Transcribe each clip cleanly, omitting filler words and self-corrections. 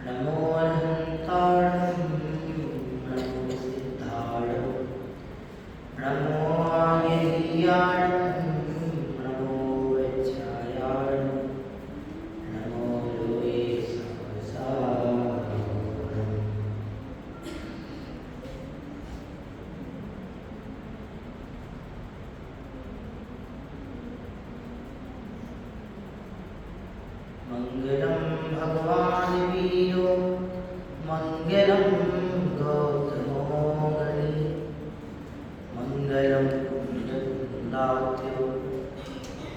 नमो अनन्ताणं नमो सिद्धाणं नमो आयर्याणं नमो वज्रायाणं नमो लोये सहसारणम्। मंगलम भगवान वीरो मंगलम गौतमो गणी मंगलम कुंडलात्यो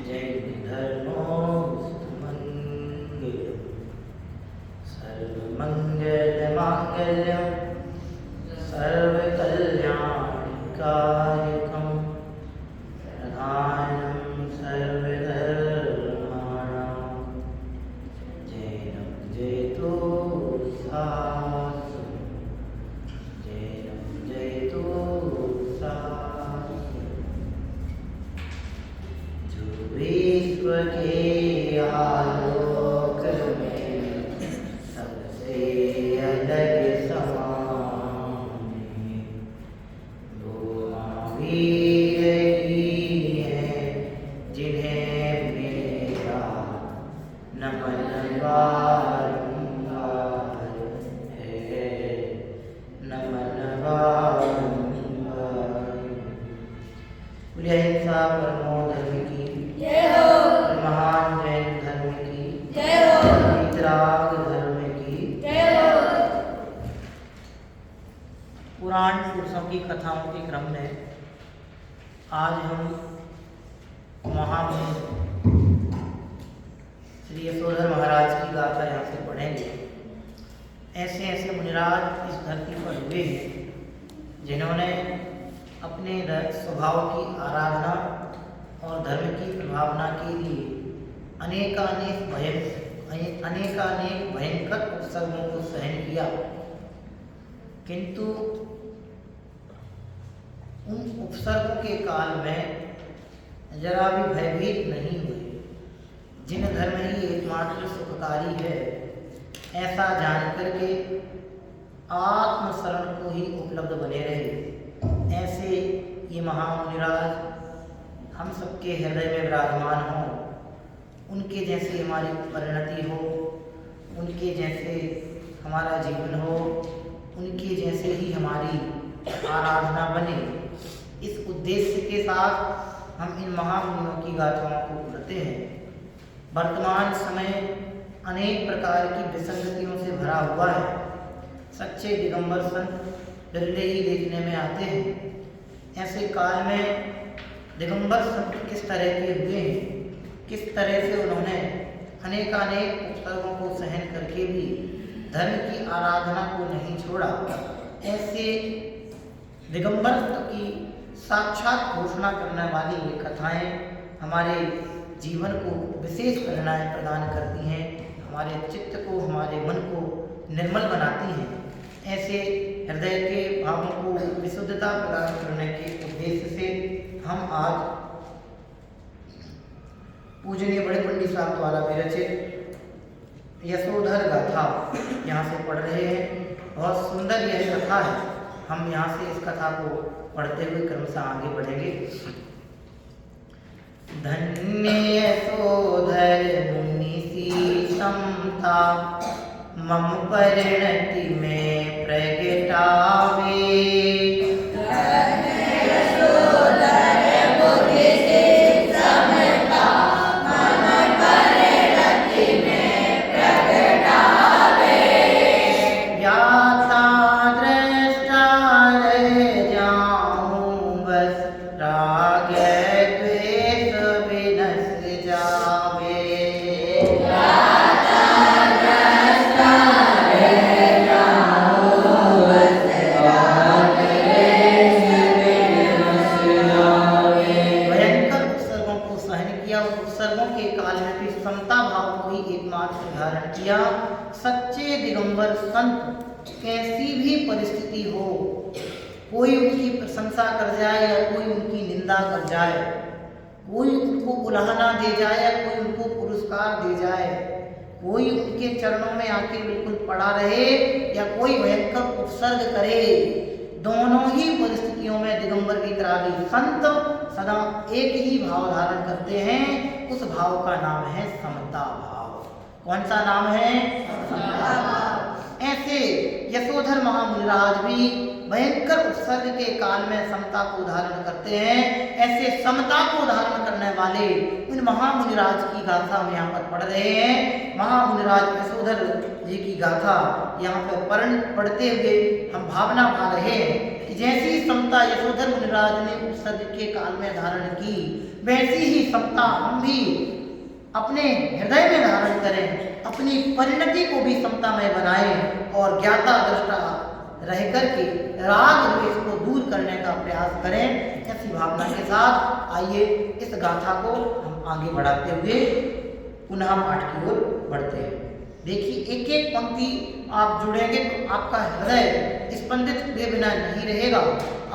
जैन धर्मोस्तुमंगलम सर्वमंगलमांगल्यं सर्वकल्याणकारिकं प्रधानं सर्वधर्माणां जैनं जयतु शास्त्रं जैनं जयतु शास्त्रं। जो विश्व के आलोक में सबसे अलग समाने वो महावीर ही हैं जिन्हें मेरा नमन बारंबार है, नमन बारंबार। बोलिए अहिंसा परमो धर्म की जय हो। और महान जैन धर्म की जय हो। वीतराग धर्म की जय हो। पुराण पुरुषों की कथाओं के क्रम में आज हम महामुनि श्री यशोधर महाराज की गाथा यहाँ से पढ़ेंगे। ऐसे ऐसे मुनिराज इस धरती पर हुए हैं जिन्होंने अपने स्वभाव की आराधना और धर्म की प्रभावना के लिए अनेकानेक भयंकर उपसर्गों को सहन किया, किंतु उन उपसर्गों के काल में जरा भी भयभीत नहीं हुए। जिन धर्म ही एकमात्र सुखकारी है ऐसा जान करके आत्मशरण को ही उपलब्ध बने रहे। ऐसे ये महामुनिराज हम सबके हृदय में विराजमान हों, उनके जैसे हमारी परिणति हो, उनके जैसे हमारा जीवन हो, उनके जैसे ही हमारी आराधना बने। इस उद्देश्य के साथ हम इन महामुनियों की गाथाओं को पढ़ते हैं। वर्तमान समय अनेक प्रकार की विसंगतियों से भरा हुआ है। सच्चे दिगंबर संत बिरले ही देखने में आते हैं। ऐसे काल में दिगंबर संत किस तरह के हुए हैं, किस तरह से उन्होंने अनेकानेक उपसर्गों को सहन करके भी धर्म की आराधना को नहीं छोड़ा। ऐसे दिगंबर संत की साक्षात घोषणा करने वाली ये कथाएं हमारे जीवन को विशेष प्रेरणाएं प्रदान करती हैं, हमारे चित्त को, हमारे मन को निर्मल बनाती हैं। ऐसे हृदय के भावों को विशुद्धता प्रदान करने के उद्देश्य से हम आज पूजनीय बड़े पंडित साहब द्वारा विरचित यशोधर गाथा यहाँ से पढ़ रहे हैं। बहुत सुंदर यह कथा है। हम यहाँ से इस कथा को पढ़ते हुए क्रमशः आगे बढ़ेंगे। धन्य यशोधर मुनि शीशम था मम परिणति में प्रगटावे। सच्चे दिगंबर संत कैसी भी परिस्थिति हो, कोई उनकी प्रशंसा कर जाए या कोई उनकी निंदा कर जाए, कोई उनको उलाहना दे जाए या कोई उनको पुरस्कार दे जाए, कोई उनके चरणों में आके बिल्कुल पड़ा रहे या कोई भयंकर उपसर्ग करे, दोनों ही परिस्थितियों में दिगंबर की तरह भी संत सदा एक ही भाव धारण करते हैं। उस भाव का नाम है समता भाव। कौन सा नाम है? समता भाव। ऐसे यशोधर महामुनिराज भी भयंकर उत्सर्ग के काल में समता को धारण करते हैं। ऐसे समता को धारण करने वाले उन महामुनिराज की गाथा हम यहाँ पर पढ़ रहे हैं। महामुनिराज यशोधर जी की गाथा यहाँ पर पढ़ते हुए हम भावना पा रहे हैं कि जैसी समता यशोधर मुनिराज ने उत्सर्ग के काल में धारण की, वैसी ही समता हम भी अपने हृदय में धारण करें, अपनी परिणति को भी समतामय बनाएं और ज्ञाता दृष्टा रह करके राग द्वेष को दूर करने का प्रयास करें। ऐसी भावना के साथ आइए इस गाथा को हम आगे बढ़ाते हुए पुनः पाठ की ओर बढ़ते हैं। देखिए, एक एक पंक्ति आप जुड़ेंगे तो आपका हृदय स्पंदित हुए बिना नहीं रहेगा।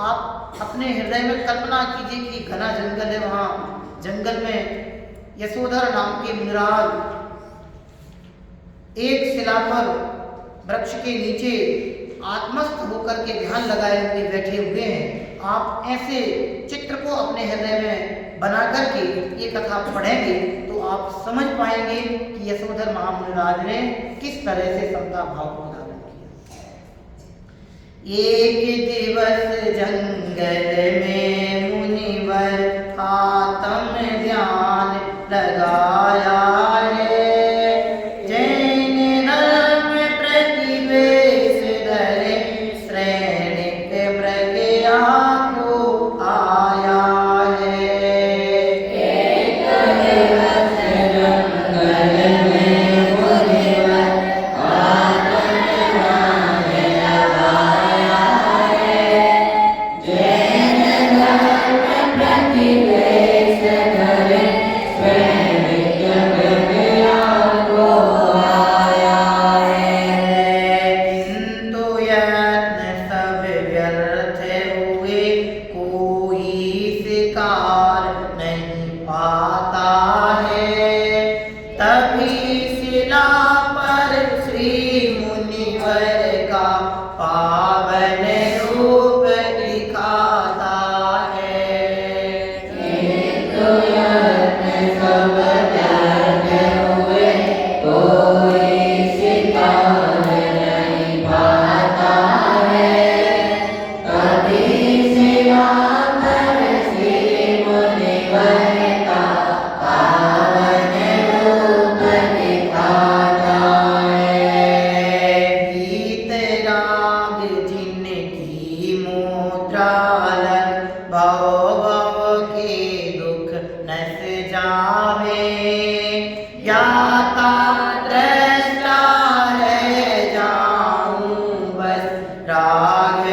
आप अपने हृदय में कल्पना कीजिए कि घना जंगल है, वहाँ जंगल में यशोधर नाम के मुनिराज एक शिला पर वृक्ष के नीचे आत्मस्थ होकर के ध्यान लगाए हुए बैठे हुए हैं। आप ऐसे चित्र को अपने हृदय में बना करके ये कथा पढ़ेंगे तो आप समझ पाएंगे कि यशोधर महामुनिराज ने किस तरह से समता भाव को धारण किया। एक दिवस जंगल में मुनिवर आत्म ध्यान लगाया है, जैन धर्म प्रतिवेश धरे श्रेणिक प्रज्ञा को आया है। एक दिवस जंगल में मुनिवर आत्म ध्यान लगाया है, जैन धर्म प्रतिवेश धरे श्रेणिक प्रज्ञा को आया है। किंतु यत्न सब व्यर्थ हुए, कोई शिकार नहीं पाता है। तभी शिला पर श्री मुनिवर का पावन रूप दिखाता है। किंतु यत्न सब व्यर्थ हुए, कोई शिकार नहीं पाता है। तभी शिला पर श्री मुनिवर का पावन रूप दिखाता है। वीतराग जिनकी मुद्रा लग, भव भव के दुख नस जावे। ज्ञाता दृष्टा रह जाऊं बस, राग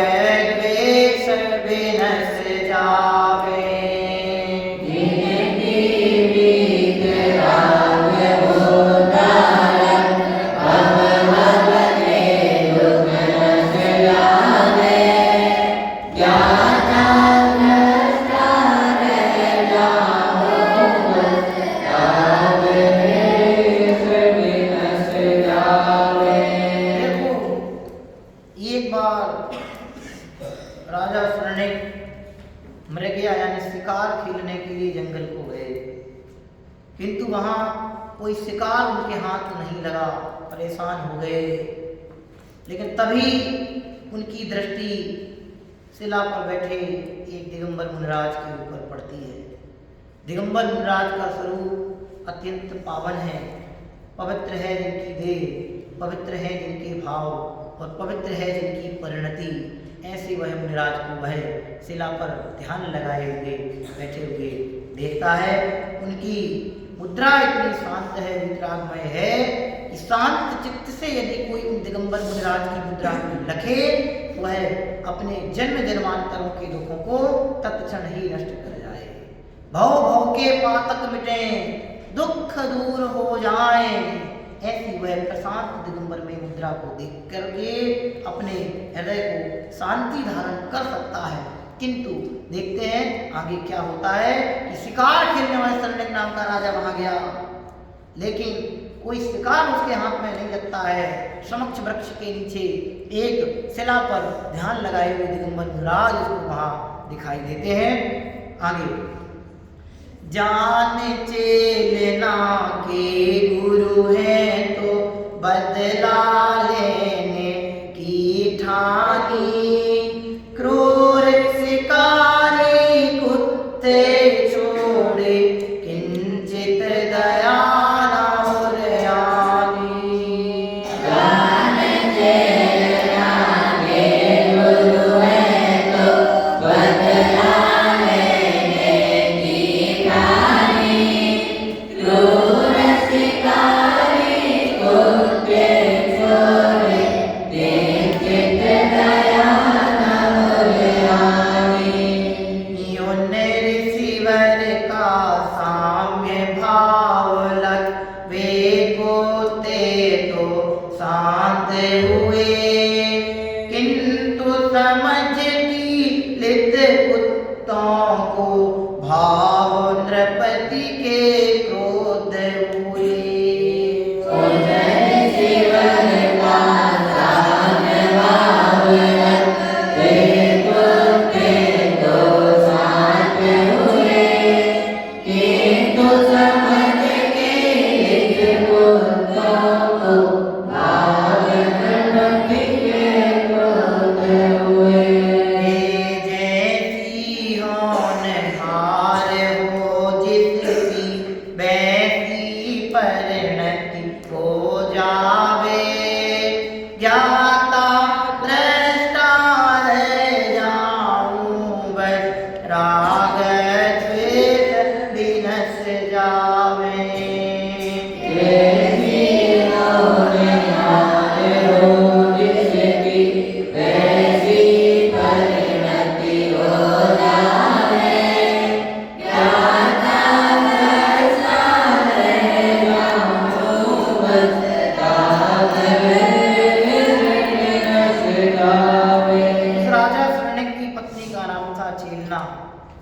द्वेष बिनस जावे। जिनकी वीतराग मुद्रा लग, भव भव के दुख नस जावे। ज्ञाता दृष्टा रह जाऊं बस, राग द्वेष बिनस जावे। देखो, एक बार राजा शरणिक मृगया यानी शिकार खेलने के लिए जंगल को गए, किंतु वहां कोई शिकार उनके हाथ नहीं लगा, परेशान हो गए। लेकिन तभी उनकी दृष्टि शिला पर बैठे एक दिगंबर मुनिराज के ऊपर पड़ती है। दिगंबर मुनिराज का स्वरूप अत्यंत पावन है, पवित्र है जिनकी देह, पवित्र है जिनके भाव और पवित्र है जिनकी परिणति। ऐसे वह मुनिराज को वह शिला पर ध्यान लगाए हुए बैठे हुए देखता है। उनकी मुद्रा इतनी शांत है, वितरागमय है कि शांत चित्त से यदि कोई उन दिगंबर मुनिराज की मुद्रा को लखे तो वह अपने जन्म जन्मांतरों के दुखों को तत्क्षण ही नष्ट कर जाए। भव भव के पातक मिटे, दुख दूर हो जाए। ऐसी वह प्रशांत दिगंबर में मुद्रा को देख करके अपने हृदय को शांति धारण कर सकता है। किंतु देखते हैं आगे क्या होता है कि शिकार खेलने वाले शरणिक नाम का राजा वहां गया, लेकिन कोई शिकार उसके हाथ में नहीं लगता है। समक्ष वृक्ष के नीचे एक शिला पर ध्यान लगाए हुए दिगंबर मुनिराज उसको वहां दिखाई देते हैं। आगे, जान चेलना के गुरु हैं तो बदला लेने की ठानी, क्रूर शिकारी कुत्ते छोड़े किंचित दया न और आनी। जान चेलना के गुरु हैं तो बदला लेने की ठानी, क्रूर शिकारी कुत्ते छोड़े किंचित दया न और आनी। यो नृसिंवर का साम्य भाव लग वे पोते तो शांत हुए, किंतु समझ की लित कुत्तों को भाव नृपति के क्रोध हुए।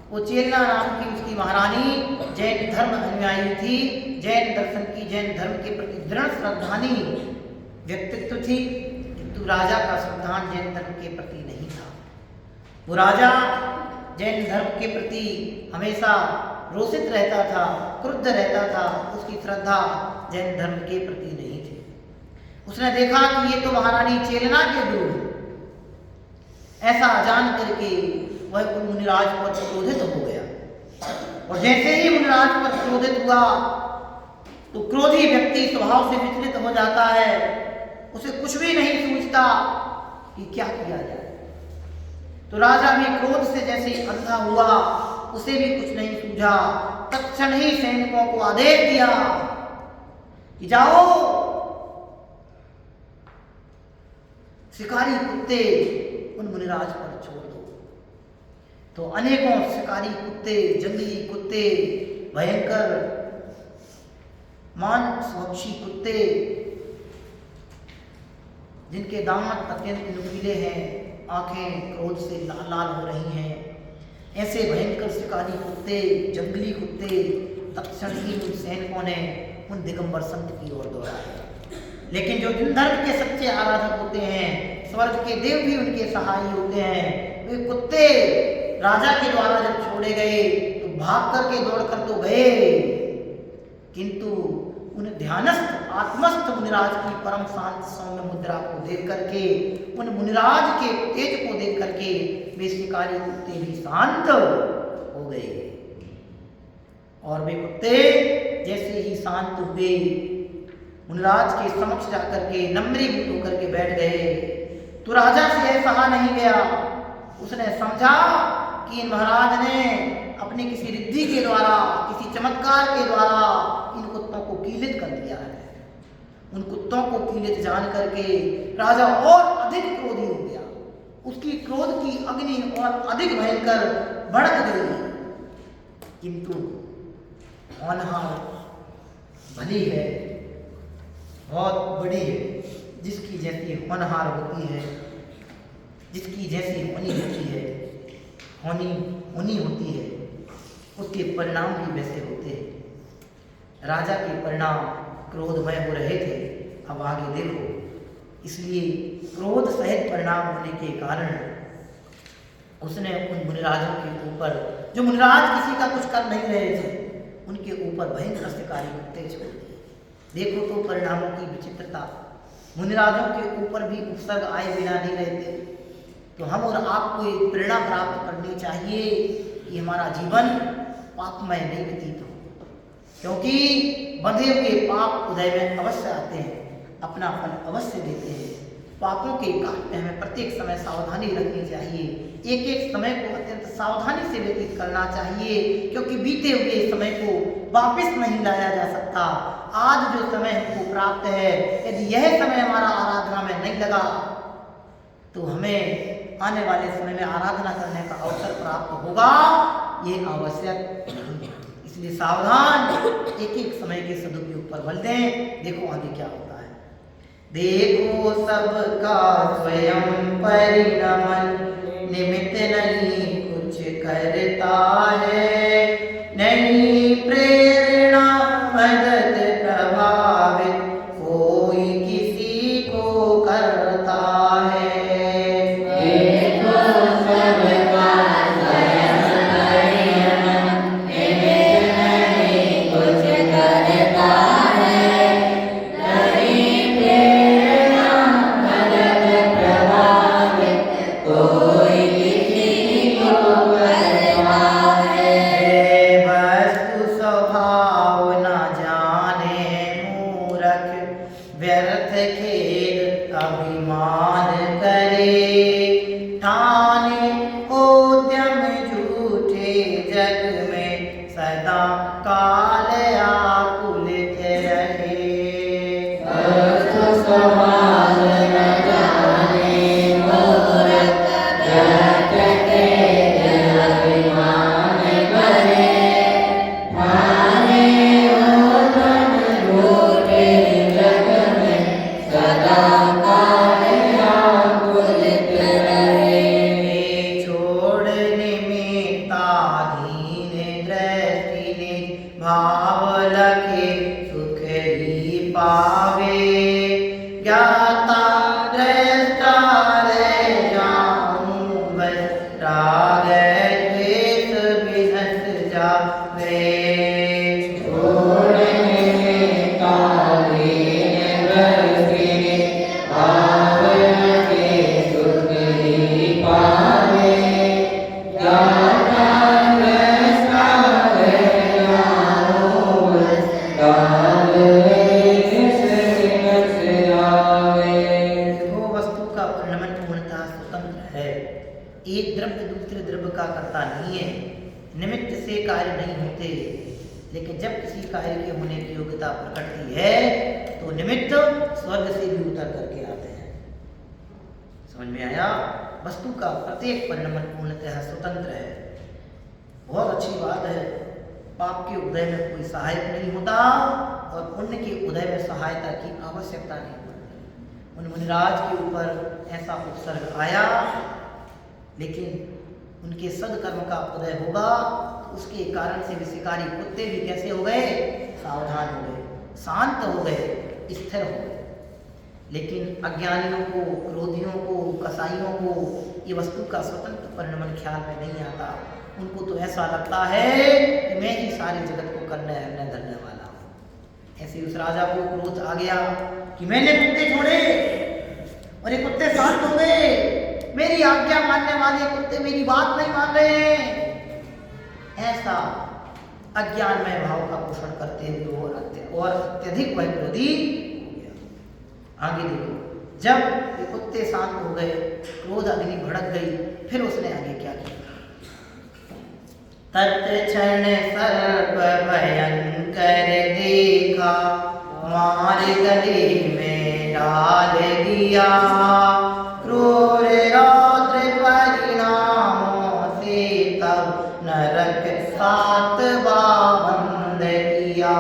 वो चेलना नाम की उसकी महारानी जैन धर्म अनुयायी थी, जैन दर्शन की, जैन धर्म के प्रति दृढ़ श्रद्धानी व्यक्तित्व थी, किंतु राजा का श्रद्धान जैन धर्म के प्रति नहीं था। वो राजा जैन धर्म के प्रति हमेशा रोषित रहता था, क्रुद्ध रहता था, उसकी श्रद्धा जैन धर्म के प्रति नहीं थी। उसने देखा कि ये तो महारानी चेलना के गुरु है, ऐसा जान करके वह मुनिराज पर क्रोधित हो गया। और जैसे ही मुनिराज पर क्रोधित हुआ तो क्रोधी व्यक्ति स्वभाव से विचलित हो जाता है, उसे कुछ भी नहीं सूझता कि क्या किया जाए। तो राजा भी क्रोध से जैसे अंधा हुआ, उसे भी कुछ नहीं सूझा। तत्क्षण ही सैनिकों को आदेश दिया कि जाओ शिकारी कुत्ते उन मुनिराज पर छोड़ दो। तो अनेकों शिकारी कुत्ते, जंगली कुत्ते, भयंकर मांसभक्षी कुत्ते, जिनके दांत अत्यंत नुकीले हैं, आंखें क्रोध से लाल लाल हो रही हैं, ऐसे भयंकर शिकारी कुत्ते, जंगली कुत्ते तत्क्षण ही उन सैनिकों ने उन दिगंबर संत की ओर दौड़ाया। लेकिन जो इन धर्म के सच्चे आराधक होते हैं, स्वर्ग के देव भी उनके सहाय होते हैं, वे कुत्ते राजा के द्वारा जब छोड़े गए तो भाग करके दौड़ कर तो गए, किंतु उन ध्यानस्थ आत्मस्थ मुनिराज की परम शांत सौम्य मुद्रा को देख करके, उन मुनिराज के तेज को देख करके वे शिकारी कुत्ते भी शांत हो गए। और वे कुत्ते जैसे ही शांत हुए, मुनिराज के समक्ष जाकर के नम्रीभूत होकर के बैठ गए। तो राजा से यह सहा नहीं गया। उसने समझा कि महाराज ने अपने किसी रिद्धि के द्वारा, किसी चमत्कार के द्वारा इन कुत्तों को कीलित कर दिया है। उन कुत्तों को कीलित जान करके राजा और अधिक क्रोधी हो गया। उसकी क्रोध की अग्नि और अधिक भयंकर भड़क गई। किंतु होनहार भली है, बहुत बड़ी है, जिसकी जैसी होनहार होती है, जिसकी जैसी होनी होती है, होनी होती है, उसके परिणाम भी वैसे होते हैं। राजा के परिणाम क्रोधमय हो रहे थे। अब आगे देखो, इसलिए क्रोध सहित परिणाम होने के कारण उसने उन मुनिराजों के ऊपर, जो मुनिराज किसी का कुछ कर नहीं रहे थे, उनके ऊपर भयंकर शिकारी कुत्ते छोड़ दिए। देखो तो परिणामों की विचित्रता। मुनिराजों के ऊपर भी उपसर्ग आए बिना नहीं रहते। तो हम और आपको एक प्रेरणा प्राप्त करनी चाहिए कि हमारा जीवन पापमय नहीं व्यतीत हो, क्योंकि बंधे हुए पाप उदय में अवश्य आते हैं, अपना फल अवश्य देते हैं। पापों के काट में हमें प्रत्येक समय सावधानी रखनी चाहिए। एक एक समय को अत्यंत सावधानी से व्यतीत करना चाहिए, क्योंकि बीते हुए समय को वापस नहीं लाया जा सकता। आज जो समय हमको प्राप्त है, यदि यह समय हमारा आराधना में नहीं लगा तो हमें आने वाले समय में आराधना करने का अवसर प्राप्त होगा, ये आवश्यक। इसलिए सावधान, एक एक समय के सदुपयोग पर बल दें। देखो आगे क्या होता है। देखो सबका स्वयं परिणमन, निमित्त नहीं कुछ करता है, नहीं प्रेरणा मदद प्रभावित कोई किसी को करता है। व्यर्थ खेद अभिमान करे, ठाने उद्यम झूठे जग में सदा काल आकुलित रहे। भाव लखे सुख ही पावे, ज्ञाता दृष्टा रह जाऊं बस, राग द्वेष विनश जावे। एक द्रव्य दूसरे द्रव्य का कर्ता नहीं है, निमित्त से कार्य नहीं होते, लेकिन जब किसी कार्य के होने की योग्यता प्रकटती है तो निमित्त स्वर्ग से भी उतर करके आते हैं। समझ में आया? वस्तु का प्रत्येक परिणमन पूर्णतः स्वतंत्र है। बहुत अच्छी बात है। पाप के उदय में कोई सहायक नहीं होता और पुण्य के उदय में सहायता की आवश्यकता नहीं होती। उन मुनिराज के ऊपर ऐसा उपसर्ग आया, लेकिन उनके सदकर्म का उदय होगा तो उसके कारण से विषकारी कुत्ते भी कैसे हो गए? सावधान हो गए, शांत हो गए, स्थिर हो गए। लेकिन अज्ञानियों को, क्रोधियों को, कसाईयों को ये वस्तु का स्वतंत्र परिणमन ख्याल में नहीं आता। उनको तो ऐसा लगता है कि मैं ही सारे जगत को करने धरने वाला हूँ। ऐसे उस राजा को क्रोध आ गया कि मैंने कुत्ते छोड़े और ये कुत्ते शांत हो गए, मेरी आज्ञा मानने वाले कुत्ते मेरी बात नहीं मान रहे हैं। ऐसा अज्ञानमय भाव का पोषण करते हुए और अत्यधिक वह क्रोधी हो गया। आगे देखो, जब ये कुत्ते शांत हो गए, क्रोध अग्नि भड़क गई, फिर उसने आगे क्या किया? तत्क्षण सर्प भयंकर देखा, मार गले में डाल दिया, क्रूर रौद्र परिणामों से तब नरक 7 बंद किया।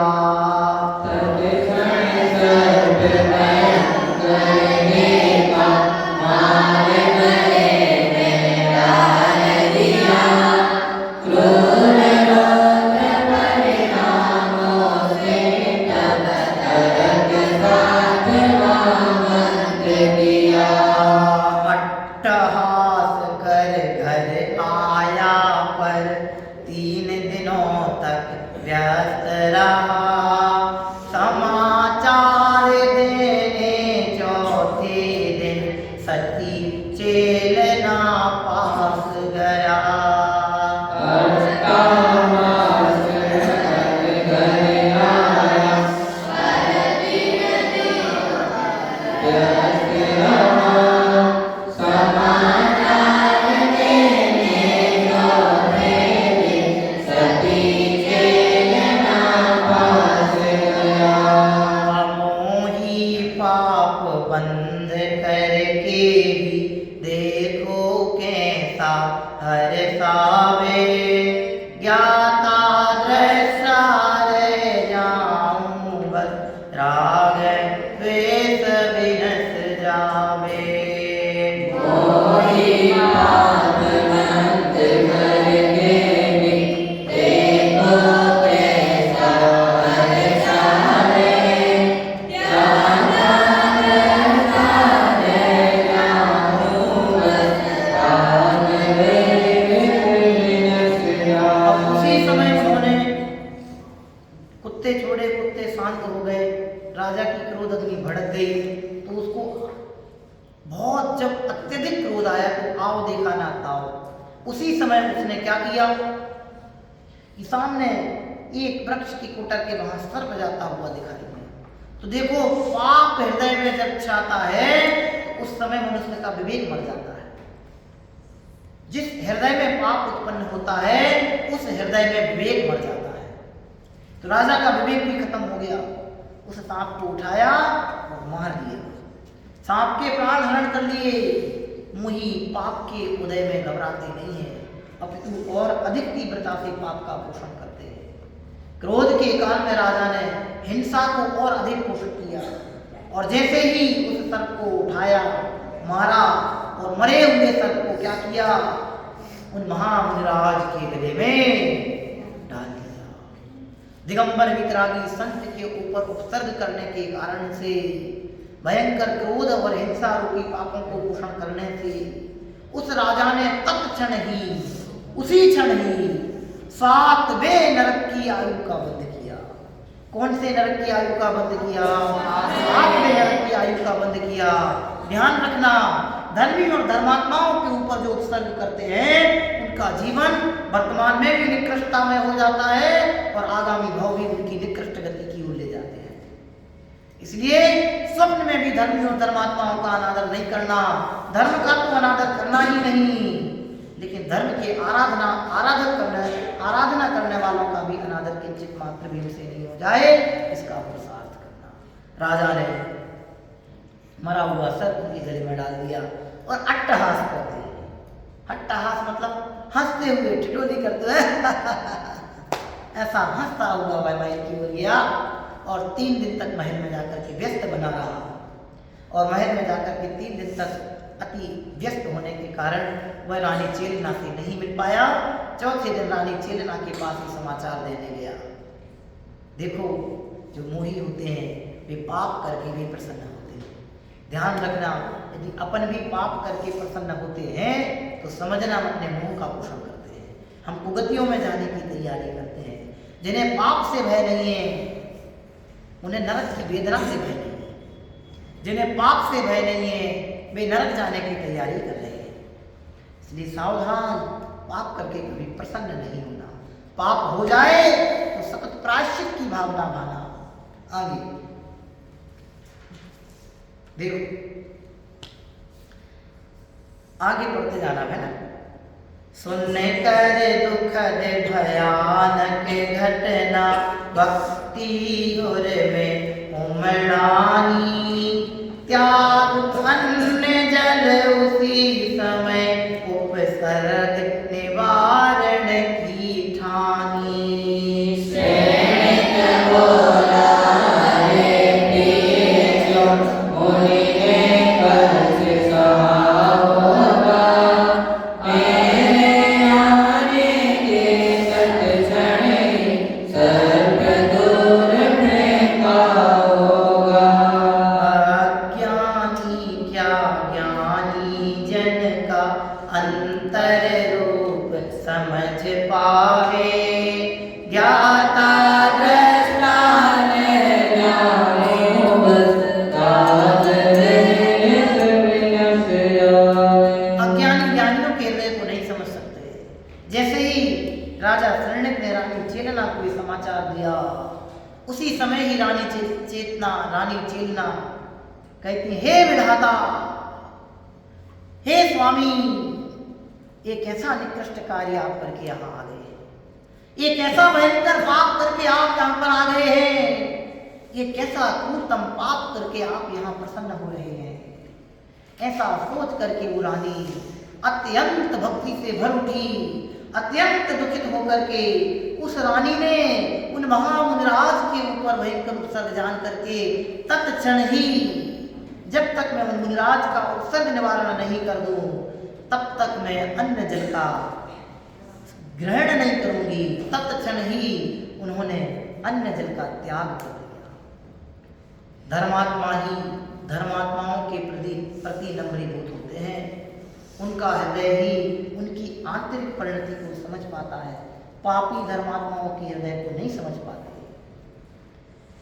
उसी समय उसने क्या किया कि सामने एक वृक्ष की कोटर के वहां सर्प जाता हुआ दिखाई दिया। तो देखो पाप हृदय में जब छाता है तो उस समय मनुष्य का विवेक मर जाता है। जिस हृदय में पाप उत्पन्न होता है उस हृदय में विवेक मर जाता है। तो राजा का विवेक भी खत्म हो गया। उस सांप को उठाया और मार दिया। सांप के प्राण हरण कर लिए। मुही पाप के उदय में घबराते नहीं है, अपितु और अधिक तीव्रता से पाप का पोषण करते हैं। क्रोध के काल में राजा ने हिंसा को और अधिक पोषित किया और जैसे ही उस सर्प को उठाया, मारा और मरे हुए सर्प को क्या किया, उन महामुनिराज के गले में डाल दिया। दिगंबर वितरागी संत के ऊपर उपसर्ग करने के कारण से, भयंकर क्रोध और हिंसा रूपी पापों को पोषण करने से उस राजा ने तत्क्षण ही, उसी क्षण ही 7वें नरक की आयु का बंध किया। कौन से नरक की आयु का बंध किया? 7वें नरक की आयु का बंध किया। ध्यान रखना, धर्मी और धर्मात्माओं के ऊपर जो उत्सर्ग करते हैं उनका जीवन वर्तमान में भी निकृष्टता में हो जाता है और आगामी भाव भी उनकी निकृष्ट गति की ओर ले जाते हैं। इसलिए स्वप्न में भी धर्मी और धर्मात्माओं का अनादर नहीं करना। धर्म का तो अनादर करना ही नहीं, लेकिन धर्म के आराधना करने वालों का भी अनादर किंचित मात्र भी उनसे नहीं हो जाए, इसका पुरुषार्थ करना। राजा ने मरा हुआ सर्प उनके गले में डाल दिया और अट्टहास करते हैं। अट्टहास मतलब हंसते हुए, ठिठोली करते हुए ऐसा हंसता हुआ वह महल की ओर गया और 3 दिन तक महल में जाकर के व्यस्त बना रहा। और महल में जाकर के 3 दिन तक अति व्यस्त होने के कारण वह रानी चेलना से नहीं मिल पाया। चौथे दिन रानी चेलना के पास ही समाचार देने गया। देखो, जो मोही होते हैं वे पाप करके भी प्रसन्न होते हैं। ध्यान रखना, यदि अपन भी पाप करके प्रसन्न होते हैं तो समझना हम अपने मुंह का पोषण करते हैं, हम कुगतियों में जाने की तैयारी करते हैं। जिन्हें पाप से भय नहीं है उन्हें नरक की वेदना से भय नहीं है। जिन्हें पाप से भय नहीं है वे नरक जाने की तैयारी कर रहे हैं। इसलिए सावधान, पाप करके कभी प्रसन्न नहीं होना। पाप हो जाए तो सतत प्रायश्चित की भावना माना। आगे देखो, आगे पढ़ते जाना है ना। सुनने कर दुखद भयानक घटना, भक्ति और में उमड़ानी, त्याग अन्न जल उसी समय, उपसर्ग निवारण की ठानी। कहती हैं, हे विधाता, हे स्वामी, एक ऐसा निकृष्ट कार्य आप करके यहाँ आ गए, एक ऐसा भयंकर पाप करके आप यहाँ पर आ गए हैं, एक ऐसा क्रूरतम पाप करके आप यहाँ प्रसन्न हो रहे हैं। ऐसा सोच करके वो रानी अत्यंत भक्ति से भर उठी, अत्यंत दुखित होकर के उस रानी ने उन महामुनिराज के ऊपर भयंकर उत्सर्ग जान करके तत्क्षण ही, जब तक मैं उन मुनिराज का उत्सर्ग निवारण नहीं कर दूं तब तक मैं अन्न जल का ग्रहण नहीं करूंगी। तत्क्षण ही उन्होंने अन्न जल का त्याग कर दिया। धर्मात्मा ही धर्मात्माओं के प्रति नम्रीभूत होते हैं। उनका हृदय ही उनकी आंतरिक परिणति को समझ पाता है, पापी धर्मात्माओं के हृदय को नहीं समझ पाते।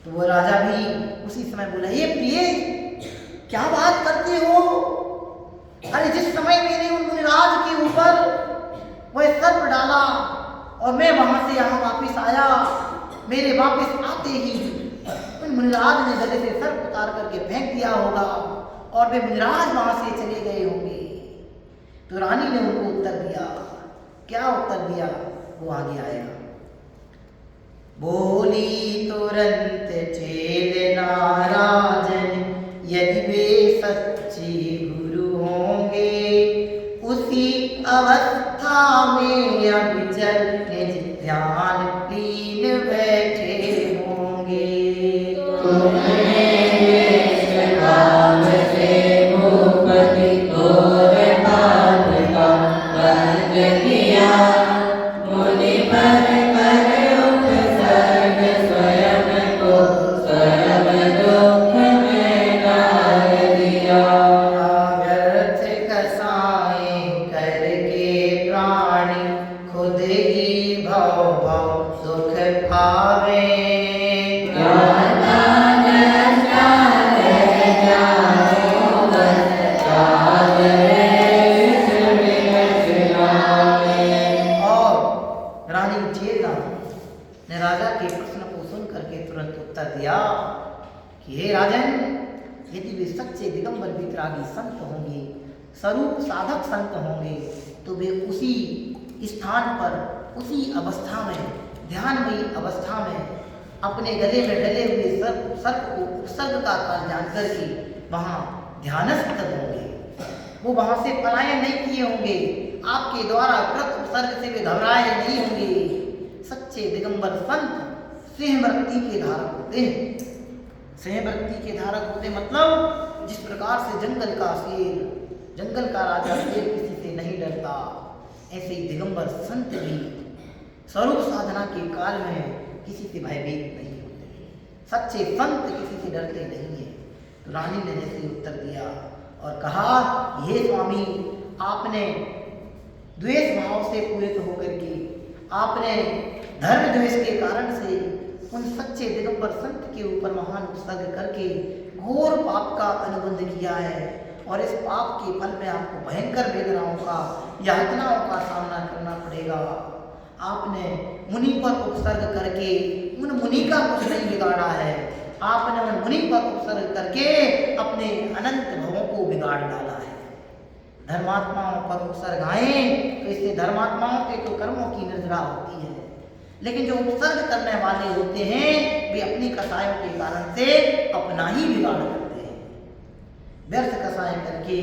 तो वो राजा भी उसी समय बोला, ये प्रिय क्या बात करते हो? अरे जिस समय मैंने उन मुनिराज के ऊपर वह सर्प डाला और मैं वहां से यहाँ वापिस आया, मेरे वापिस आते ही उन मुनिराज ने गले से सर्प उतार करके फेंक दिया होगा और वे मुनिराज वहां से चले गए होंगे। तो रानी ने उनको उत्तर दिया। क्या उत्तर दिया वो आगे आएगा। बोली तुरंत चेल नाराजन, यदि वे सच्चे गुरु होंगे, उसी अवस्था में अविचल निज ध्यान लीन बैठे होंगे। स्वरूप साधक संत होंगे तो वे उसी स्थान पर, उसी अवस्था में, ध्यानमयी अवस्था में अपने गले में डले हुए सर्प को उपसर्ग का काल जानकर के वहाँ ध्यानस्थ होंगे। वो वहाँ से पलायन नहीं किए होंगे, आपके द्वारा कृत उपसर्ग से वे घबराए नहीं होंगे। सच्चे दिगंबर संत सिंहवृत्ति के धारक होते हैं। सिंहवृत्ति के धारक होते मतलब जिस प्रकार से जंगल का शेर, जंगल का राजा शेर किसी से नहीं डरता, ऐसे ही दिगंबर संत भी स्वरूप साधना के काल में किसी से भयभीत नहीं होते। सच्चे संत किसी से डरते नहीं है। तो रानी ने जैसे उत्तर दिया और कहा, हे स्वामी, आपने द्वेष भाव से पूरित होकर के, आपने धर्म द्वेष के कारण से उन सच्चे दिगंबर संत के ऊपर महान उत्सर्ग करके घोर पाप का अनुबंध किया है और इस पाप के फल में आपको भयंकर वेदनाओं का, यातनाओं का सामना करना पड़ेगा। आपने मुनि पर उपसर्ग करके उन मुनि का कुछ नहीं बिगाड़ा है, आपने उन मुनि पर उपसर्ग करके अपने अनंत भवों को बिगाड़ डाला है। धर्मात्माओं पर उपसर्ग आए तो इससे धर्मात्माओं के तो कर्मों की निर्जरा होती है, लेकिन जो उपसर्ग करने वाले होते हैं वे अपनी कसायों के कारण से अपना ही बिगाड़ करते हैं। व्यर्थ कसाय करके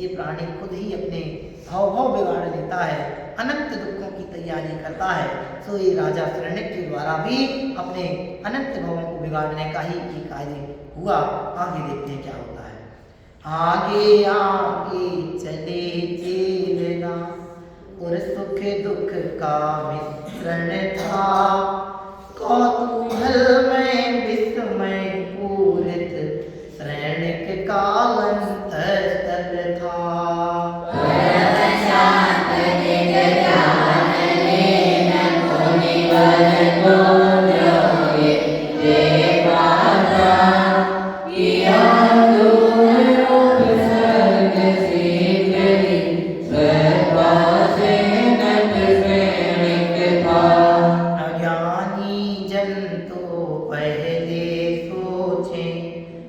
ये प्राणी खुद ही अपने भाव बिगाड़ लेता है, अनंत दुखों की तैयारी करता है। सो ये राजा शरण्यक के द्वारा भी अपने अनंत भावों को बिगाड़ने का ही कार्य हुआ। आगे देखते हैं क्या होता है। आगे आगे चले चेलना और सुख दुख का मिश्रण था, कौतूहल में विस्मय पूरित शरण्यक का अंतस्तल था।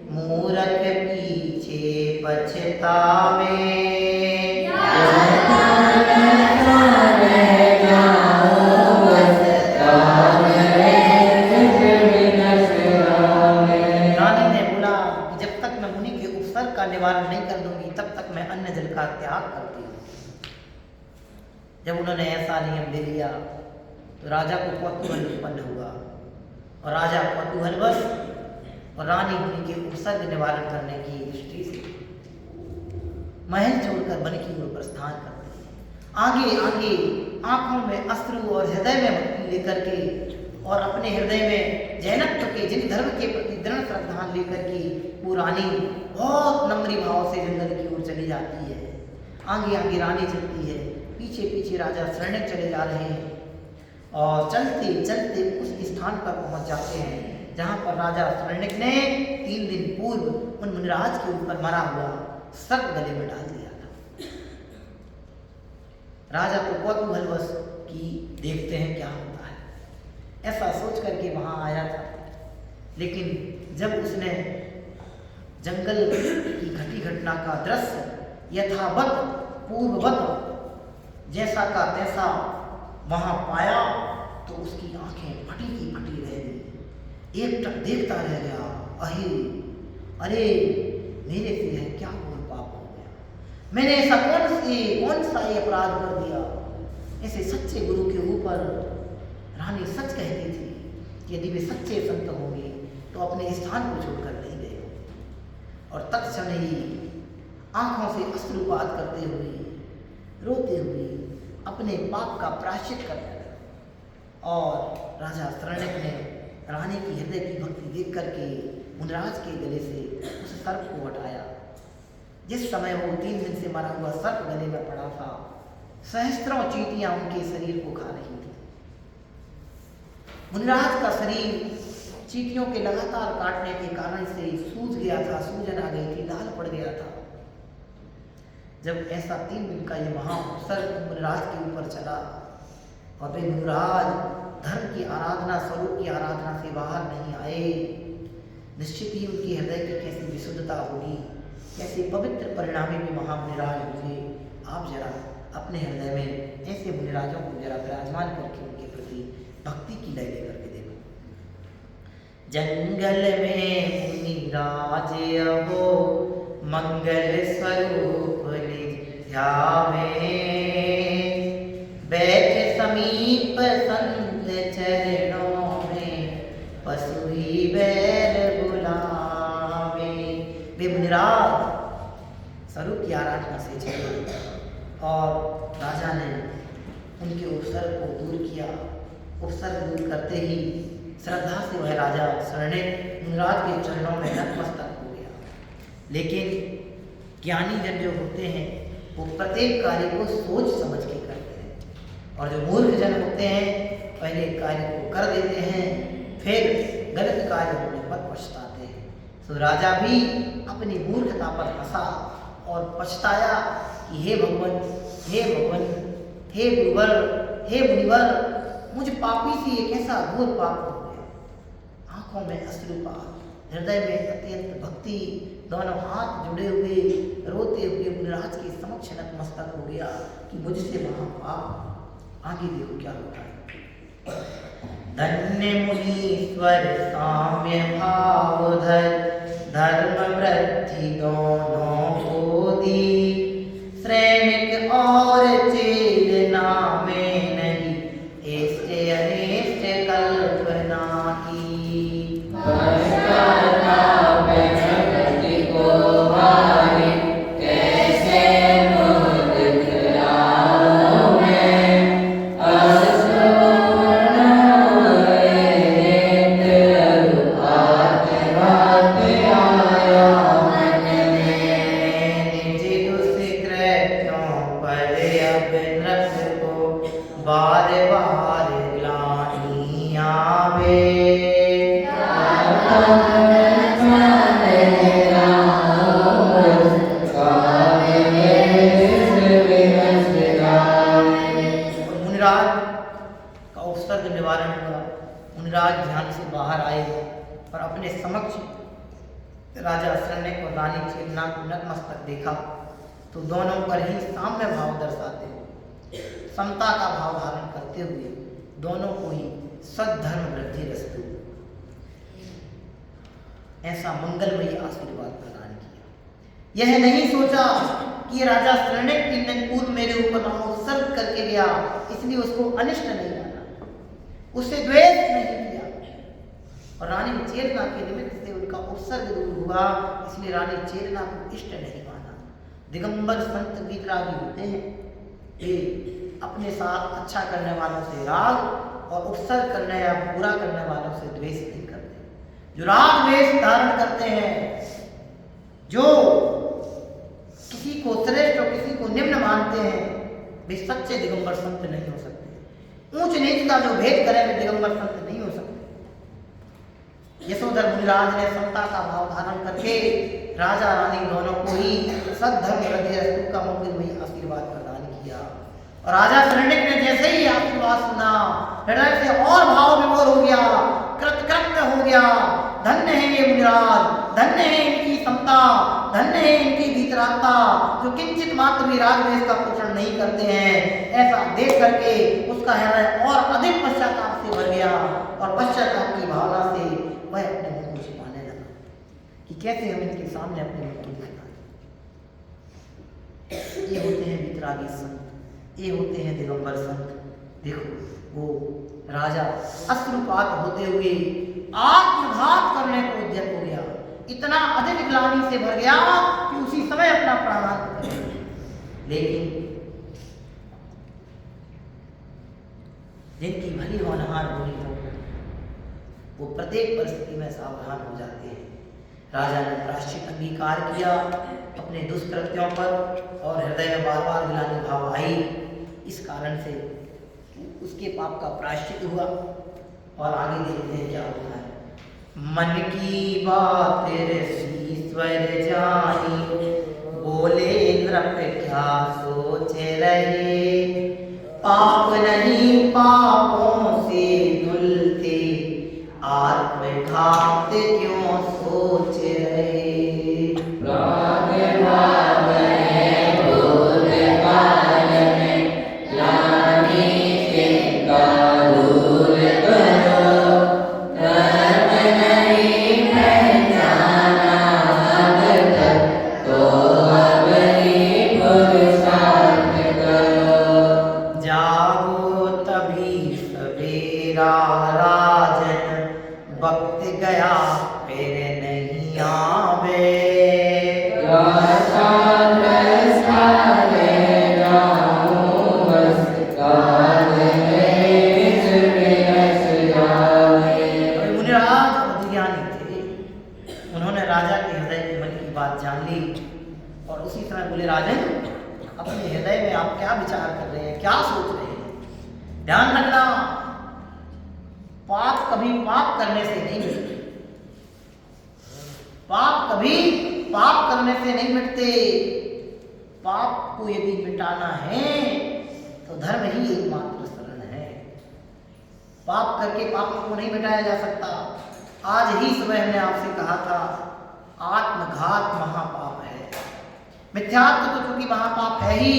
मूरख पीछे पछतावे। रानी ने बोला कि जब तक मैं मुनि के उपसर्ग का निवारण नहीं कर दूंगी तब तक मैं अन्न जल का त्याग करती हूँ। जब उन्होंने ऐसा नियम ले लिया तो राजा को कौतूहल उत्पन्न हुआ और राजा कौतूहलवश और रानी मुनि के उपसर्ग निवारण करने की दृष्टि से महल छोड़कर वन की ओर प्रस्थान करते हैं। आगे आगे आंखों में अश्रु और हृदय में भक्ति लेकर के और अपने हृदय में जैनत्व के जिन धर्म के प्रति दृढ़ श्रद्धा लेकर के वो रानी बहुत नम्री भाव से जंगल की ओर चली जाती है। आगे आगे रानी चलती है, पीछे पीछे राजा शरणक चले जा रहे हैं और चलते चलते उस स्थान पर पहुंच जाते हैं जहां पर राजा शरणक ने 3 दिन पूर्व उन मुनिराज के ऊपर मरा हुआ सर्प गले में डाल दिया था। राजा को कौतूहलवश कि देखते हैं क्या होता है, ऐसा सोच करके वहां आया था। लेकिन जब उसने जंगल की घटी घटना का दृश्य यथावत पूर्ववत जैसा का तैसा वहां पाया तो उसकी आंखें फटी की फटी रह गई। एक टक देखता रह गया, अरे मेरे से यह क्या घोर पाप हो गया, मैंने ऐसा कौन सा ये अपराध कर दिया। ऐसे सच्चे गुरु के ऊपर रानी सच कहती थी कि यदि वे सच्चे संत होंगे तो अपने स्थान को छोड़कर नहीं गए। और तत्क्षण ही आंखों से अश्रुपात करते हुए रोते हुए अपने पाप का प्रायश्चित करने लगा। और राजा शरणक ने रानी की हृदय की भक्ति देख करके मुनिराज के गले से उस सर्प को हटाया। जिस समय वो 3 दिन से मरा हुआ सर्प गले में पड़ा था, सहस्त्रों चींटियां उनके शरीर को खा रही थी। मुनिराज का शरीर चींटियों के लगातार काटने के कारण से सूज गया था, सूजन आ गई थी, लाल पड़ गया था। जब ऐसा 3 दिन का ये महाउत्सर्ग मुनिराज के ऊपर चला और वे मुनिराज धर्म की आराधना, स्वरूप की आराधना से बाहर नहीं आए, निश्चित ही उनके हृदय की कैसी विशुद्धता होगी, कैसे पवित्र परिणामी भी महामुनिराज होंगे। आप जरा अपने हृदय में ऐसे मुनिराजों को जरा विराजमान करके उनके प्रति भक्ति की लय लेकर के देखो। जंगल में मुनिराज अहो मंगल स्वरूप ध्यावे, बैठ समीप संत चरणों में पसुई बैर बुलावे। वे मुनिराज स्वरूप की आराधना से चले और राजा ने उनके उपसर्ग को दूर किया। उपसर्ग दूर करते ही श्रद्धा से वह राजा शरणक मुनिराज के चरणों में नतमस्तक हो गया। लेकिन ज्ञानी जन जो होते हैं वो प्रत्येक कार्य को सोच समझ के करते हैं और जो मूर्ख जन होते हैं पहले कार्य को कर देते हैं फिर गलत कार्य होने पर पछताते हैं। तो राजा भी अपनी मूर्खता पर हंसा और पछताया कि हे भगवान, हे गुरुवर, हे मुनिवर, मुझ पापी से ये कैसा घोर पाप हो गया। आंखों में अश्रुपात, हृदय में अत्यंत भक्ति, दोनों हाथ जुड़े हुए रोते हुए मुनिराज के समक्ष नतमस्तक हो गया कि मुझसे महापाप। आगे देखो क्या होता है। धन्य मुनीश्वर साम्य भावधर, धर्म वृद्धि दोनों को दी, श्रेणिक और चेतना में नहीं, इष्ट अनिष्ट कल्पना की। सरनेक और रानी चेतना को नतमस्तक देखा तो दोनों पर ही साम्य भाव दर्शाते समता का भाव धारण करते हुए दोनों को ही सद्धर्म वृद्धि रस्तु ऐसा मंगलमयी आशीर्वाद प्रदान किया। यह नहीं सोचा कि राजा सरनेक ने पूर्व मेरे ऊपर उत्सर्ग करके गया इसलिए उसको अनिष्ट नहीं माना, उससे द्वेष नहीं किया और रानी चेतना के निमित्त से उनका उपसर्ग दूर हुआ इसलिए रानी चेतना को इष्ट नहीं माना। दिगंबर संत वीतरागी होते हैं, ये अपने साथ अच्छा करने वालों से राग और उपसर्ग करने या बुरा करने वालों से द्वेष नहीं करते। जो राग द्वेष धारण करते हैं, जो किसी को श्रेष्ठ और किसी को निम्न मानते हैं, वे सच्चे दिगंबर संत नहीं हो सकते। ऊंच नीच का जो भेद करे वे दिगंबर संत नहीं हो सकते। यशोधर मुनिराज ने समता का भाव धारण करके राजा रानी दोनों को ही सद्धर्म हृदय का मंगलमयी आशीर्वाद प्रदान किया और राजा सरनेक ने जैसे ही आशीर्वाद सुना हृदय से और भाव विभोर हो गया, कृतकृत्य हो गया। धन्य है ये मुनिराज, धन्य है इनकी समता, धन्य है इनकी वीतरागता जो किंचित मात्र भी राग द्वेष का पोषण नहीं करते हैं। ऐसा देख करके उसका हृदय और अधिक पश्चाताप से भर गया और पश्चाताप की भावना से वह अपने मुख को छिपाने लगा कि कैसे हम इनके सामने अपने मुख को दिखाएं। ये होते हैं वीतरागी संत, ये होते हैं दिगंबर संत। देखो वो राजा अश्रुपात होते हुए आत्मघात करने को उद्यत हो गया, इतना अधिक ग्लानि से भर गया कि उसी समय अपना प्राणांत कर दिया। लेकिन जिनकी भली होनहार होनी हो वो प्रत्येक परिस्थिति में सावधान हो जाते हैं। राजा ने प्रायश्चित अंगीकार किया अपने दुष्कृत्यों पर और हृदय में बार बार ग्लानि भाव आई, इस कारण से उसके पाप का प्रायश्चित हुआ। और आगे देखते हैं क्या होता है। मन की बात ईश्वर जानी, बोले नृप क्या सोच रहे, पाप नहीं पापों से धुलते, आत्मघात क्यों सोच रहे। ध्यान रखना, पाप कभी पाप करने से नहीं मिटते, पाप कभी पाप करने से नहीं मिटते। पाप को यदि मिटाना है तो धर्म ही एकमात्र शरण है। पाप करके पापों को नहीं मिटाया जा सकता। आज ही सुबह हमने आपसे कहा था आत्मघात महापाप है। मिथ्यात्व तो चूंकि महापाप है ही,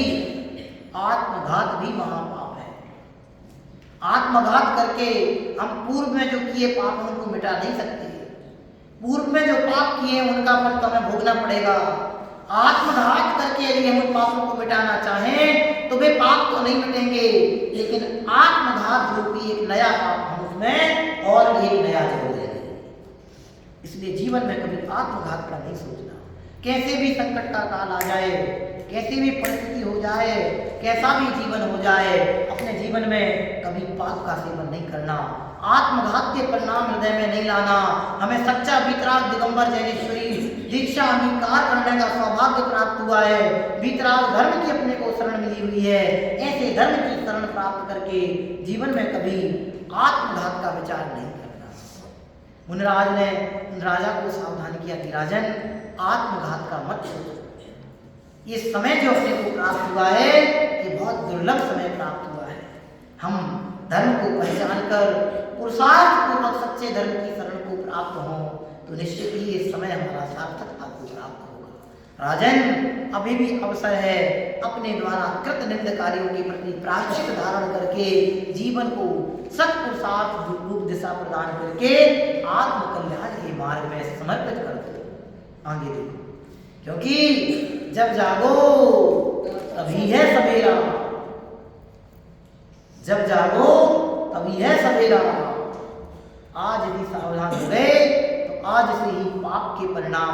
आत्मघात भी महापाप है। आत्मघात करके हम पूर्व में जो किए पापों को मिटा नहीं सकते। पूर्व में जो पाप किए उनका फल तो हमें भोगना पड़ेगा। आत्मघात करके यदि हम उन पापों को मिटाना चाहें तो वे पाप तो नहीं मिटेंगे, लेकिन आत्मघात रूपी एक नया पाप हम उसमें और एक नया जोड़ देंगे। इसलिए जीवन में कभी आत्मघात का नहीं सोचना। कैसे भी संकट का काल आ जाए, कैसी भी परिस्थिति हो जाए, कैसा भी जीवन हो जाए, अपने जीवन में कभी पाप का सेवन नहीं करना। आत्मघात के परिणाम हृदय में नहीं लाना। हमें सच्चा वीतराग दिगंबर जैनेश्वरी दीक्षा अंगीकार करने का सौभाग्य प्राप्त हुआ है। वीतराग धर्म की अपने को शरण मिली हुई है। ऐसे धर्म की शरण प्राप्त करके जीवन में कभी आत्मघात का विचार नहीं करना। मुनिराज ने राजा को सावधान किया कि राजन, आत्मघात का मत सोचो। ये समय जो अपने को प्राप्त हुआ है ये बहुत दुर्लभ समय प्राप्त हुआ है। हम धर्म को पहचान कर पुरुषार्थ पूर्वक सच्चे धर्म की शरण को प्राप्त हों, तो निश्चित ही इस समय हमारा सार्थकता को प्राप्त होगा। राजन, अभी भी अवसर है अपने द्वारा कृत निंद कार्यों के प्रति प्रायश्चित धारण करके जीवन को सत्पुरुषार्थ रूप दिशा प्रदान करके आत्मकल्याण के मार्ग में समर्पित कर दो। आगे देखो, क्योंकि जब जागो तभी है सवेरा, जब जागो तभी है सवेरा। आज यदि सावधान हो गए तो आज से ही पाप के परिणाम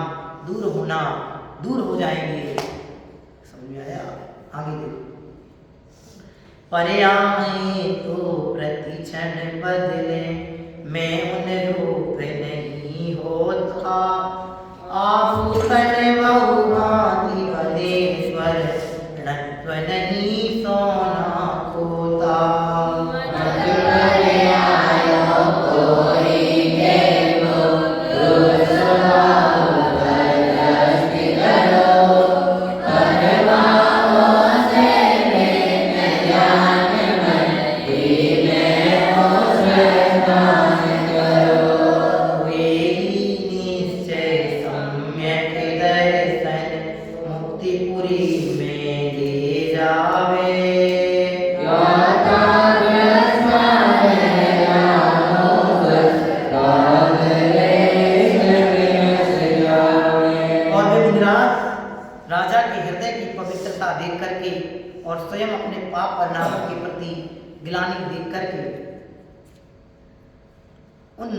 दूर हो जाएंगे। समझ में आया? आगे देखो, पर्याय तो प्रतिक्षण बदले, मैं उन रूप नहीं होता, आभूषण बहुभांति बलेश्वर, नत्व नहीं सोना खोता। और स्वयं अपने पाप परिणामों के प्रति ग्लानि देख करके उन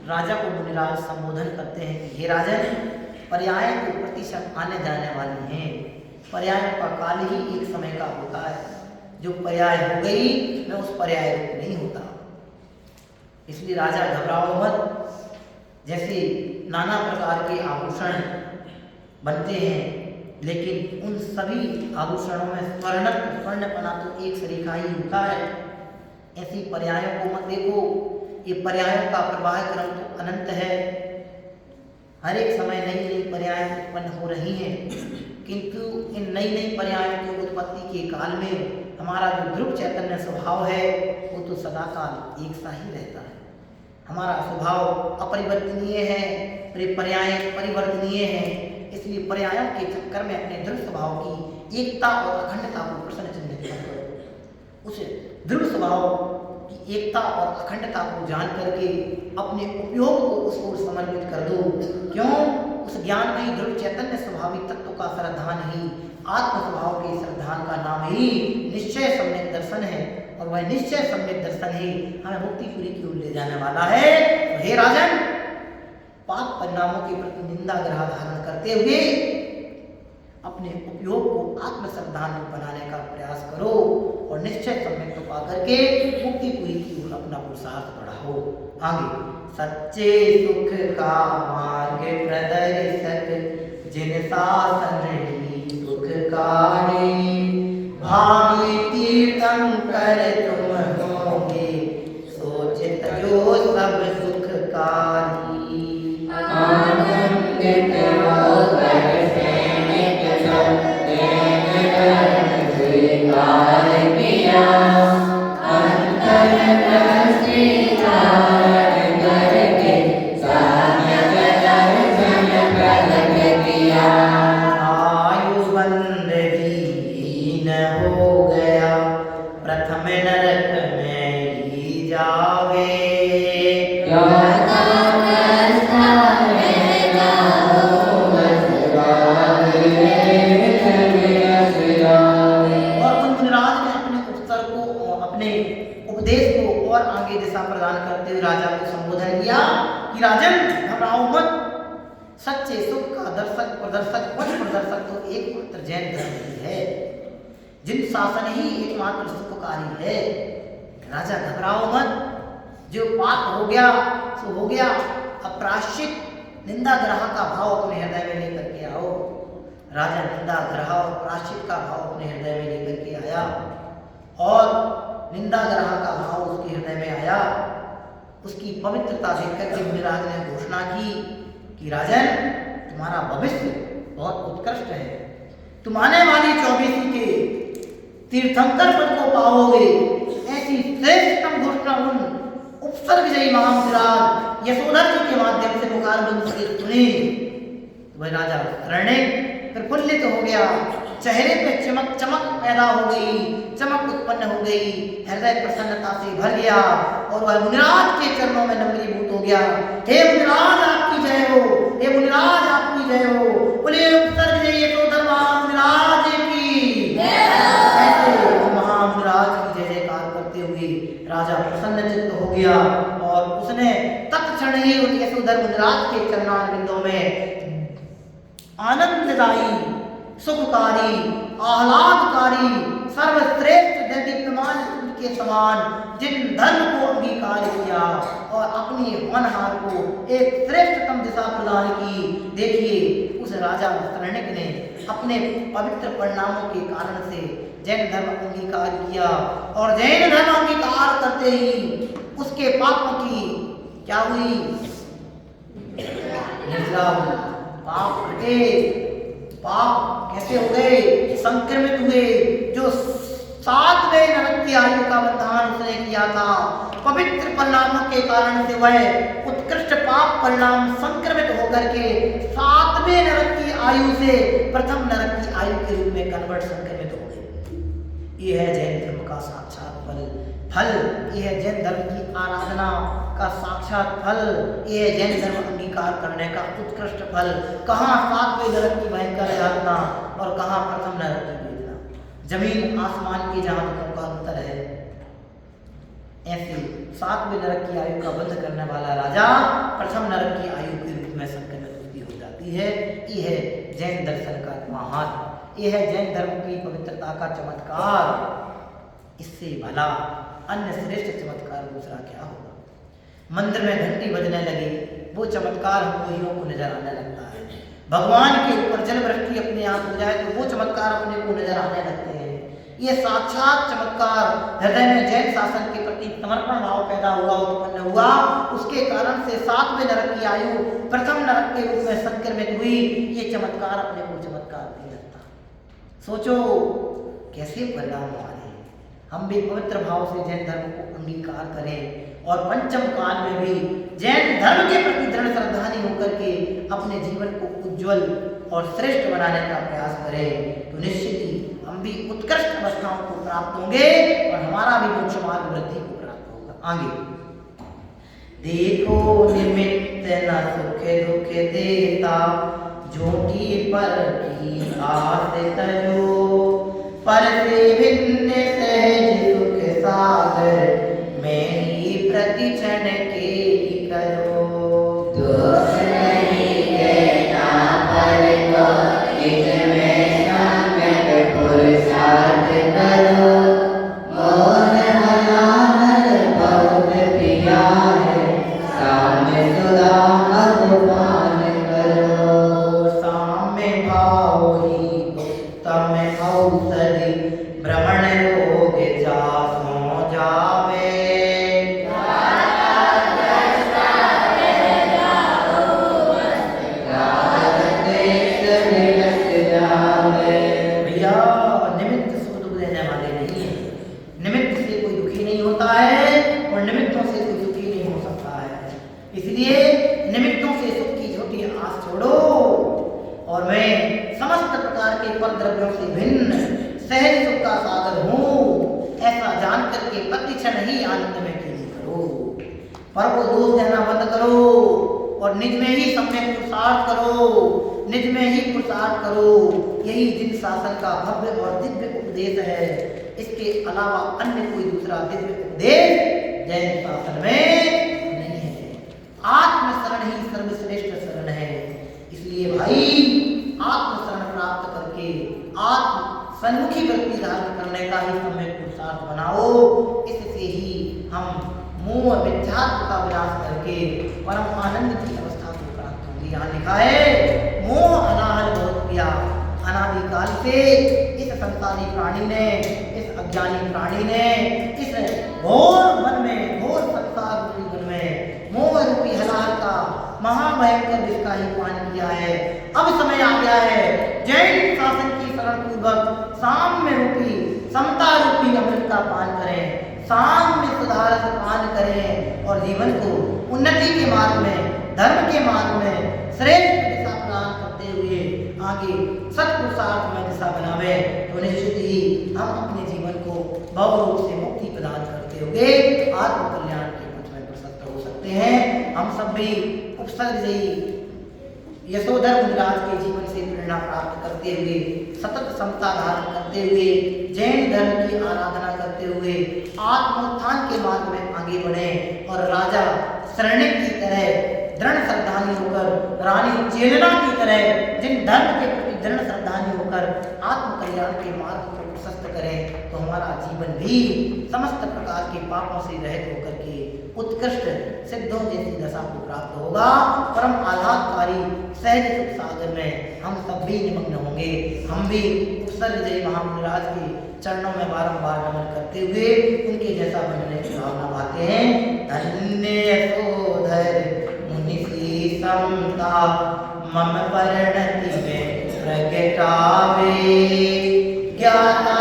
राजा को मुनिराज संबोधन करते हैं कि हे राजन, पर्याय तो प्रतिशत आने जाने वाली हैं, पर्यायों का काल ही एक समय का होता है, जो पर्याय हो गई मैं उस पर्याय रूप नहीं होता। इसलिए राजा घबराओ मत। जैसे नाना प्रकार के आभूषण बनते हैं, लेकिन उन सभी आभूषणों में स्वर्णपना तो एक सरीखा ही होता है। ऐसी पर्यायों को मत देखो, ये पर्यायों का प्रवाह क्रम तो अनंत है। हर एक समय नई नई पर्याय उत्पन्न हो रही हैं, किंतु इन नई नई पर्यायों की उत्पत्ति के काल में हमारा जो ध्रुव चैतन्य स्वभाव है वो तो सदाकाल एक सा ही रहता है। हमारा स्वभाव अपरिवर्तनीय है, पर्याय परिवर्तनीय है। इसलिए पर्यायों के चक्कर में अपने ध्रुव स्वभाव की एकता और अखंडता को प्रश्न चिन्हित करो। उस ध्रुव स्वभाव की एकता और अखंडता को जान करके अपने उपयोग को उस ओर समर्पित कर दो। क्यों? उस ज्ञान में ध्रुव चैतन्य स्वाभाविक तत्व का श्रद्धान ही आत्म स्वभाव के श्रद्धान का नाम ही निश्चय सम्यक दर्शन है, और वह निश्चय सम्यक दर्शन ही हमें मुक्तिपुरी की ओर ले जाने वाला है। तो हे राजन, पाप परिणामों के प्रति निंदा ग्रह धारण करते हुए अपने उपयोग को आत्मश्रद्धान बनाने का प्रयास करो और निश्चय सम्यक को पा करके मुक्तिपुरी की ओर अपना पुरुषार्थ बढ़ाओ। आगे, सच्चे सुख का मार्ग प्रदर्शक जिन शासन ही सुखकारी, भावी तीर्थंकर तुम होगे सोचित जो सब सुखकारी। आनंदित होकर सैनिक स्वीकार किया, अंतर स्वीकार करके सम्यक दर्शन प्रकट किया। आयु बंद दीन हो गया, प्रथम नरक में ही जावे, प्रदान करते हुए राजा को संबोधन किया कि राजन, घबराओ मत। सच्चे सुख का दर्शक प्रदर्शक पथ प्रदर्शक तो एकमात्र जैन धर्म ही है, जिन शासन ही एकमात्र सुखकारी है। राजा घबराओ मत, जो पाप हो गया सो हो गया। अब प्रायश्चित निंदा ग्रह का भाव अपने हृदय में लेकर के आओ। राजा निंदा ग्रह और प्रायश्चित का भाव अपने हृदय में लेकर के आया, और निंदा ग्रह का भाव उसके हृदय में आया। उसकी पवित्रता देख करके मुनिराज ने घोषणा की कि राजन, तुम्हारा भविष्य बहुत उत्कृष्ट है, तुम आने वाली 24 के तीर्थंकर पद को पाओगे। ऐसी श्रेष्ठतम घोषणा उन सर्वजयी महामुनिराज यशोधर जी के माध्यम से पुकार बुलंद की सुनी। वह राजा शरणे प्रफुल्लित हो गया, चेहरे पे चमक पैदा हो गई, चमक उत्पन्न हो गई, हृदय प्रसन्नता से भर गया और वह मुनिराज के चरणों में नम्रीभूत हो गया। हे मुनिराज आपकी जय हो, हे मुनिराज आपकी जय हो, बोले सर्वजयी यशोधर महामुनिराज की ऐसे महामुनिराज की जय जयकार करते हुए राजा प्रसन्न चित्त हो गया और उसने तत्क्षण ही उन यशोधर मुनिराज के चरणारविंदों में आनंददायी, सुखकारी, आह्लादकारी, सर्वश्रेष्ठ दीप्यमान के समान जिन धर्म को अंगीकार किया और अपनी होनहार को एक श्रेष्ठतम दिशा प्रदान की। देखिए उस राजा शरण्यक ने अपने पवित्र परिणामों के कारण से जैन धर्म अंगीकार किया और जैन धर्म अंगीकार करते ही उसके पापों की क्या हुई? निद्रा हुई। पाप हटे। पाप कैसे हो गए? संक्रमित हुए। जो 7वें नरक की आयु का बंधन उसने किया था, पवित्र परिणामों के कारण से वह उत्कृष्ट पाप परिणाम संक्रमित होकर के 7वें नरक की आयु से प्रथम नरक की आयु के रूप में कन्वर्ट संक्रमित हो गए। यह है जैन धर्म का साक्षात फल। यह है जैन धर्म की आराधना का साक्षात फल। यह है जैन धर्म अंगीकार करने का उत्कृष्ट फल। कहाँ 7वें नरक की भयंकर यातना और कहाँ प्रथम नरक की वेदना। जमीन आसमान की जहाँ दुखों का अंतर है, ऐसे 7वें नरक की आयु का बंध करने वाला राजा प्रथम नरक की आयु के रूप में संक्रमित उसकी हो जाती है। यह है जैन दर्शन का महात्म। यह है जैन धर्म की पवित्रता का चमत्कार। इससे भला अन्य श्रेष्ठ चमत्कार दूसरा क्या होगा? मंदिर में घंटी बजने लगी, वो चमत्कार हमको हीरों को नजर आने लगता है। भगवान के ऊपर जल वृष्टि अपने आप हो जाए तो वो चमत्कार अपने को नजर आने लगते हैं। ये साक्षात चमत्कार हृदय में जैन शासन के प्रति समर्पण भाव पैदा हुआ, उत्पन्न हुआ। उसके कारण से 7वें नरक की आयु प्रथम नरक के रूप में संक्रमित हुई। ये चमत्कार अपने को चमत्कार नहीं लगता। सोचो कैसे परिणाम हमारे। हम भी पवित्र भाव से जैन धर्म को अंगीकार करें और पंचम काल में भी जैन धर्म के प्रति दृढ़ श्रद्धानी होकर के अपने जीवन को उज्जवल और श्रेष्ठ बनाने का प्रयास करें तो निश्चित ही हम भी उत्कृष्ट अवस्थाओं को प्राप्त होंगे और हमारा भी मोक्ष मार्ग वृद्धि को प्राप्त होगा। आगे देखो निमित्त न सुख दुख देता, झूठी पर की आस तजो, पर से भिन्न सहज सुख सागर, मैं ही प्रति क्षण के ही करो। दोष नहीं कहना पर को इसमें संकट पुरुषार्थ करो, मोर हलाहल बहुत प्रिया है, साम्य सुधा मधुपान करो। साम्य भाव ही उत्तम औषधि, भ्रमण रोग जासो जावे। भैया निमित्त सुख दुख देने वाले नहीं है। निमित्त से कोई दुखी नहीं होता है और निमित्तों से कोई सुखी नहीं हो सकता है। इसलिए निमित्तों से सुख की छोटी आस छोड़ो और मैं समस्त प्रकार के पर द्रव्यों से भिन्न सहज सुख का सागर हूँ, ऐसा जान करके प्रतिक्षण ही आनंद में खेली करो। पर को दोष देना बंद करो और निज में ही सम्यक पुरुषार्थ करो, निज में ही पुरुषार्थ करो। यही जिन शासन का भव्य और दिव्य उपदेश है। इसके अलावा अन्य कोई दूसरा दिव्य उपदेश जैन शासन में नहीं है। आत्मशरण ही सर्वश्रेष्ठ शरण है। इसलिए भाई आत्मशरण प्राप्त करके आत्म सन्मुखी वृत्ति धारण करने का ही सम्यक पुरुषार्थ बनाओ। इससे ही हम मोह मिथ्यात्व का विनाश करके परम आनंद की अवस्था को प्राप्त होंगे। यहाँ लिखा है मोह अनाहल बहुत प्रिया। अनादिकाल से इस संसारी प्राणी ने, इस अज्ञानी प्राणी ने इस घोर मन में, घोर संसार रूपी मन में मोह रूपी हलाल का महाभयंकर विष का ही पान किया है। अब समय आ गया है जैन शासन की शरण पूर्वक साम्य रूपी, समता रूपी अमृत का पान करें। साम्य सुधारस पान करें और जीवन को उन्नति के मार्ग में, धर्म के मार्ग में श्रेष्ठ दिशा प्रदान करते हुए आगे सत्पुरुषार्थ में दिशा बनावे, तो निश्चित ही हम अपने जीवन को भव रोग से मुक्ति प्रदान करते हुए आत्मकल्याण के पथ में प्रशस्त हो सकते हैं। हम सब भी उपसर्गजयी यशोधर मुनिराज के जीवन से प्रेरणा प्राप्त करते हुए, सतत समता धारण करते हुए, जैन धर्म की आराधना करते हुए आत्मोत्थान के मार्ग में आगे बढ़े और राजा शरणिक की तरह दृढ़ श्रद्धालु होकर, रानी चेलना की तरह जिन धर्म के प्रति दृढ़ श्रद्धालु होकर आत्मकल्याण के मार्ग को प्रशस्त करें, तो हमारा जीवन भी समस्त प्रकार के पापों से रहित होकर के उत्कृष्ट सिद्धों जैसी दशा को प्राप्त होगा। परम आह्लादकारी सहज सुख सागर में हम सब भी निमग्न होंगे। हम भी उपसर्गजयी महामुनिराज के चरणों में बारंबार नमन करते हुए उनके जैसा बनने की भावना पाते हैं। धन्य यशोधर मुनि समता मम परिणति में प्रगटावे, ज्ञाता